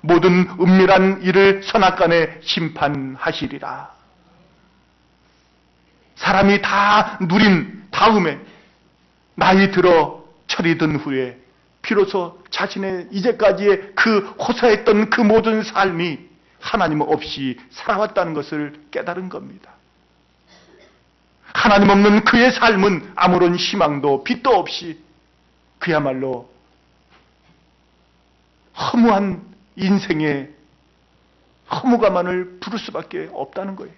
모든 은밀한 일을 선악간에 심판하시리라. 사람이 다 누린 다음에 나이 들어 철이 든 후에 비로소 자신의 이제까지의 그 호소했던 그 모든 삶이 하나님 없이 살아왔다는 것을 깨달은 겁니다. 하나님 없는 그의 삶은 아무런 희망도 빛도 없이 그야말로 허무한 인생의 허무감만을 부를 수밖에 없다는 거예요.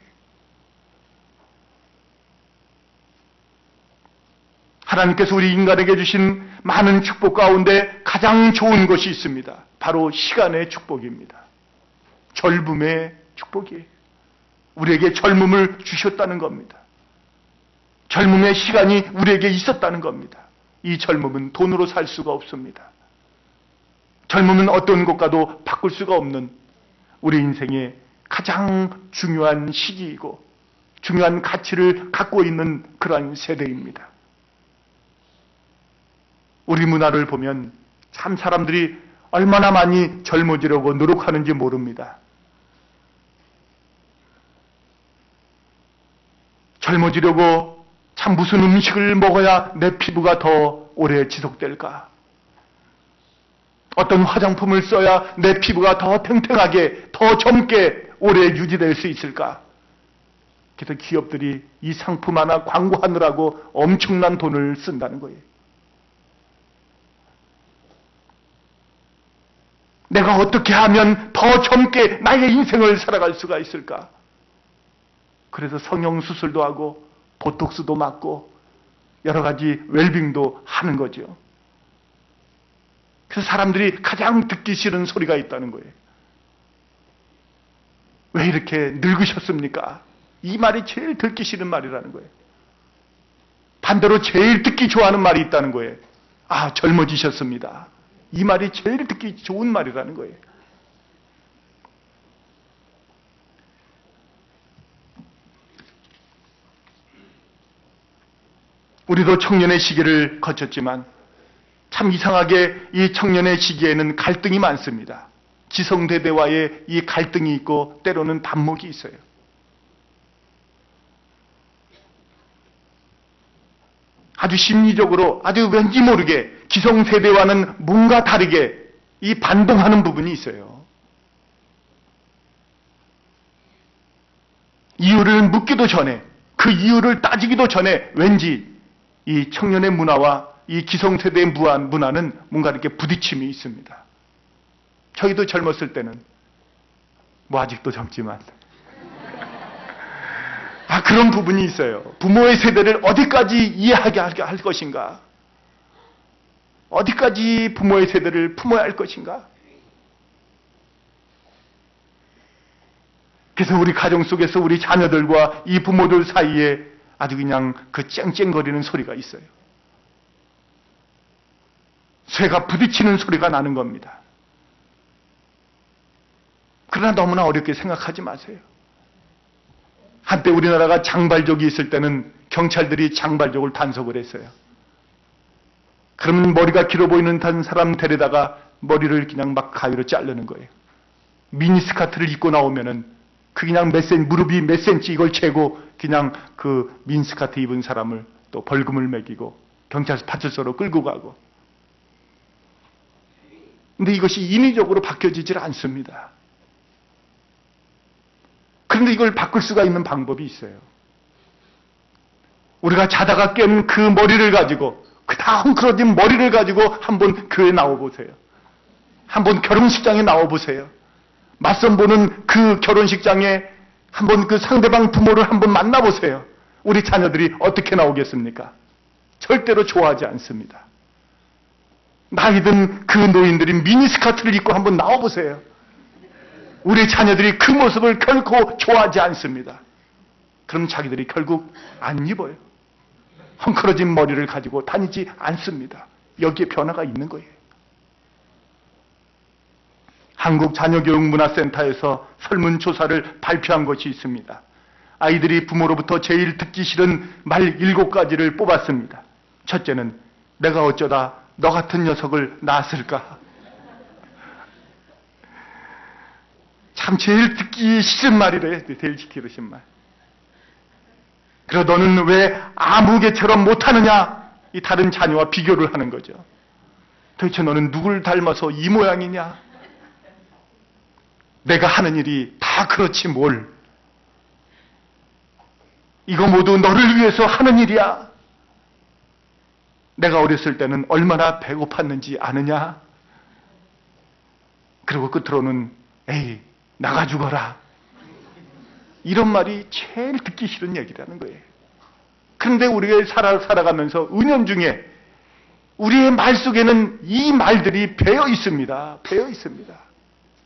하나님께서 우리 인간에게 주신 많은 축복 가운데 가장 좋은 것이 있습니다. 바로 시간의 축복입니다. 젊음의 축복이에요. 우리에게 젊음을 주셨다는 겁니다. 젊음의 시간이 우리에게 있었다는 겁니다. 이 젊음은 돈으로 살 수가 없습니다. 젊음은 어떤 것과도 바꿀 수가 없는 우리 인생의 가장 중요한 시기이고 중요한 가치를 갖고 있는 그러한 세대입니다. 우리 문화를 보면 참 사람들이 얼마나 많이 젊어지려고 노력하는지 모릅니다. 젊어지려고 참 무슨 음식을 먹어야 내 피부가 더 오래 지속될까? 어떤 화장품을 써야 내 피부가 더 탱탱하게, 더 젊게 오래 유지될 수 있을까? 그래서 기업들이 이 상품 하나 광고하느라고 엄청난 돈을 쓴다는 거예요. 내가 어떻게 하면 더 젊게 나의 인생을 살아갈 수가 있을까? 그래서 성형수술도 하고 보톡스도 맞고 여러 가지 웰빙도 하는 거죠. 그래서 사람들이 가장 듣기 싫은 소리가 있다는 거예요. 왜 이렇게 늙으셨습니까? 이 말이 제일 듣기 싫은 말이라는 거예요. 반대로 제일 듣기 좋아하는 말이 있다는 거예요. 아, 젊어지셨습니다. 이 말이 제일 듣기 좋은 말이라는 거예요. 우리도 청년의 시기를 거쳤지만 참 이상하게 이 청년의 시기에는 갈등이 많습니다. 지성대대와의 이 갈등이 있고 때로는 반목이 있어요. 아주 심리적으로 아주 왠지 모르게 기성세대와는 뭔가 다르게 이 반동하는 부분이 있어요. 이유를 묻기도 전에, 그 이유를 따지기도 전에 왠지 이 청년의 문화와 이 기성세대의 문화는 뭔가 이렇게 부딪힘이 있습니다. 저희도 젊었을 때는 뭐 아직도 젊지만 그런 부분이 있어요. 부모의 세대를 어디까지 이해하게 할 것인가? 어디까지 부모의 세대를 품어야 할 것인가? 그래서 우리 가정 속에서 우리 자녀들과 이 부모들 사이에 아주 그냥 그 쨍쨍거리는 소리가 있어요. 쇠가 부딪히는 소리가 나는 겁니다. 그러나 너무나 어렵게 생각하지 마세요. 한때 우리나라가 장발족이 있을 때는 경찰들이 장발족을 단속을 했어요. 그러면 머리가 길어 보이는 단 사람 데려다가 머리를 그냥 막 가위로 자르는 거예요. 미니스커트를 입고 나오면은 그 그냥 무릎이 몇 센치 이걸 재고 그냥 그 미니스커트 입은 사람을 또 벌금을 매기고 경찰서 파출소로 끌고 가고. 근데 이것이 인위적으로 바뀌어지질 않습니다. 그런데 이걸 바꿀 수가 있는 방법이 있어요. 우리가 자다가 깬 그 머리를 가지고, 그 다 헝클어진 머리를 가지고 한번 교회에 나와보세요. 한번 결혼식장에 나와보세요. 맞선 보는 그 결혼식장에 한번 그 상대방 부모를 한번 만나보세요. 우리 자녀들이 어떻게 나오겠습니까? 절대로 좋아하지 않습니다. 나이든 그 노인들이 미니스커트를 입고 한번 나와보세요. 우리 자녀들이 그 모습을 결코 좋아하지 않습니다. 그럼 자기들이 결국 안 입어요. 헝클어진 머리를 가지고 다니지 않습니다. 여기에 변화가 있는 거예요. 한국자녀교육문화센터에서 설문조사를 발표한 것이 있습니다. 아이들이 부모로부터 제일 듣기 싫은 말 7가지를 뽑았습니다. 첫째는 내가 어쩌다 너 같은 녀석을 낳았을까? 참 제일 듣기 싫은 말이래. 제일 듣기 싫은 말. 그래 너는 왜 아무개처럼 못하느냐? 이 다른 자녀와 비교를 하는 거죠. 도대체 너는 누굴 닮아서 이 모양이냐? 내가 하는 일이 다 그렇지 뭘. 이거 모두 너를 위해서 하는 일이야. 내가 어렸을 때는 얼마나 배고팠는지 아느냐? 그리고 끝으로는 에이 나가 죽어라. 이런 말이 제일 듣기 싫은 얘기라는 거예요. 그런데 우리가 살아가면서 은연중에 우리의 말 속에는 이 말들이 배어 있습니다. 배어 있습니다.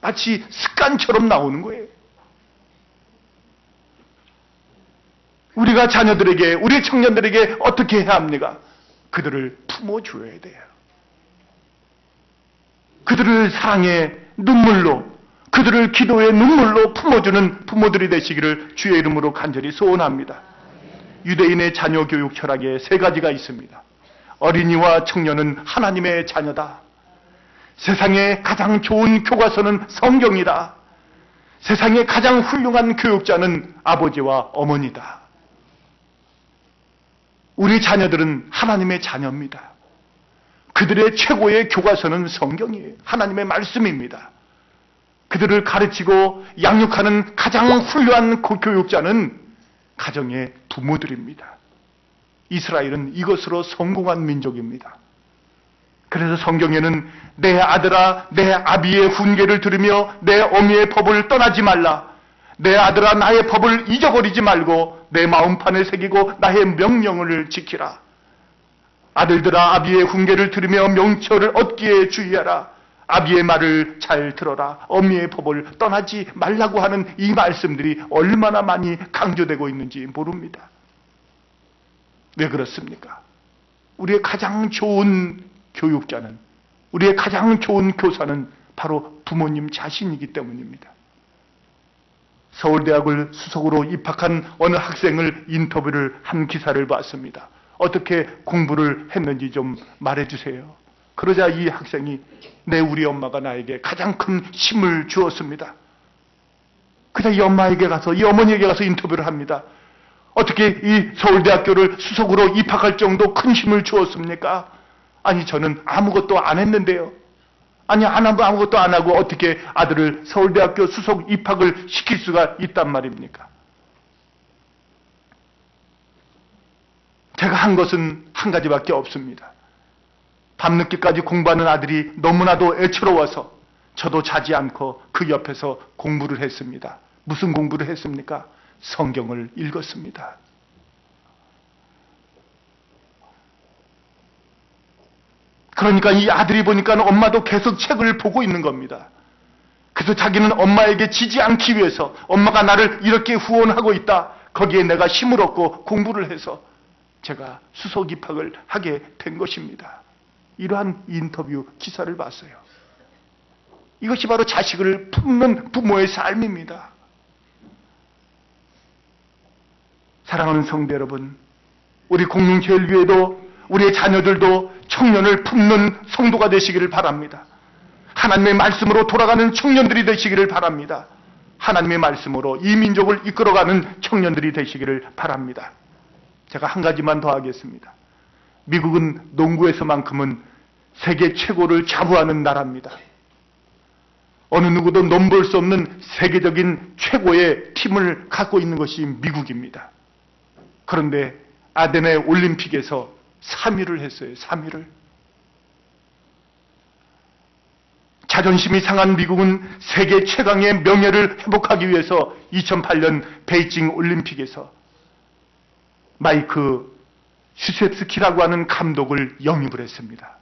마치 습관처럼 나오는 거예요. 우리가 자녀들에게, 우리 청년들에게 어떻게 해야 합니까? 그들을 품어줘야 돼요. 그들을 사랑의 눈물로, 그들을 기도의 눈물로 품어주는 부모들이 되시기를 주의 이름으로 간절히 소원합니다. 유대인의 자녀 교육 철학에 3가지가 있습니다. 어린이와 청년은 하나님의 자녀다. 세상에 가장 좋은 교과서는 성경이다. 세상에 가장 훌륭한 교육자는 아버지와 어머니다. 우리 자녀들은 하나님의 자녀입니다. 그들의 최고의 교과서는 성경이에요. 하나님의 말씀입니다. 그들을 가르치고 양육하는 가장 훌륭한 교육자는 가정의 부모들입니다. 이스라엘은 이것으로 성공한 민족입니다. 그래서 성경에는 내 아들아 내 아비의 훈계를 들으며 내 어미의 법을 떠나지 말라. 내 아들아 나의 법을 잊어버리지 말고 내 마음판에 새기고 나의 명령을 지키라. 아들들아 아비의 훈계를 들으며 명철을 얻기에 주의하라. 아비의 말을 잘 들어라. 어미의 법을 떠나지 말라고 하는 이 말씀들이 얼마나 많이 강조되고 있는지 모릅니다. 왜 그렇습니까? 우리의 가장 좋은 교육자는, 우리의 가장 좋은 교사는 바로 부모님 자신이기 때문입니다. 서울대학을 수석으로 입학한 어느 학생을 인터뷰를 한 기사를 봤습니다. 어떻게 공부를 했는지 좀 말해주세요. 그러자 이 학생이 우리 엄마가 나에게 가장 큰 힘을 주었습니다. 그러자 이 엄마에게 가서, 이 어머니에게 가서 인터뷰를 합니다. 어떻게 이 서울대학교를 수석으로 입학할 정도 큰 힘을 주었습니까? 아니 저는 아무것도 안 했는데요. 아니 아무것도 안 하고 어떻게 아들을 서울대학교 수석 입학을 시킬 수가 있단 말입니까? 제가 한 것은 한 가지밖에 없습니다. 밤늦게까지 공부하는 아들이 너무나도 애처로워서 저도 자지 않고 그 옆에서 공부를 했습니다. 무슨 공부를 했습니까? 성경을 읽었습니다. 그러니까 이 아들이 보니까 엄마도 계속 책을 보고 있는 겁니다. 그래서 자기는 엄마에게 지지 않기 위해서, 엄마가 나를 이렇게 후원하고 있다, 거기에 내가 힘을 얻고 공부를 해서 제가 수석 입학을 하게 된 것입니다. 이러한 인터뷰 기사를 봤어요. 이것이 바로 자식을 품는 부모의 삶입니다. 사랑하는 성도 여러분, 우리 공동체를 위해도 우리의 자녀들도 청년을 품는 성도가 되시기를 바랍니다. 하나님의 말씀으로 돌아가는 청년들이 되시기를 바랍니다. 하나님의 말씀으로 이 민족을 이끌어가는 청년들이 되시기를 바랍니다. 제가 한 가지만 더 하겠습니다. 미국은 농구에서만큼은 세계 최고를 자부하는 나라입니다. 어느 누구도 넘볼 수 없는 세계적인 최고의 팀을 갖고 있는 것이 미국입니다. 그런데 아테네 올림픽에서 3위를 했어요. 3위를. 자존심이 상한 미국은 세계 최강의 명예를 회복하기 위해서 2008년 베이징 올림픽에서 마이크 슈셉스키라고 하는 감독을 영입을 했습니다.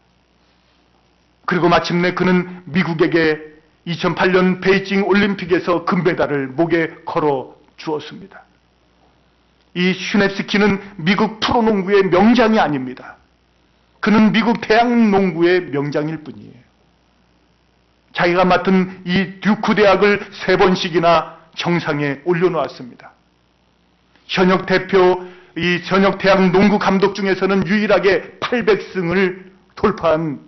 그리고 마침내 그는 미국에게 2008년 베이징 올림픽에서 금메달을 목에 걸어 주었습니다. 이 슈넵스키는 미국 프로농구의 명장이 아닙니다. 그는 미국 대학농구의 명장일 뿐이에요. 자기가 맡은 이 듀크 대학을 3번씩이나 정상에 올려놓았습니다. 현역 대표, 이 현역 대학 농구 감독 중에서는 유일하게 800승을 돌파한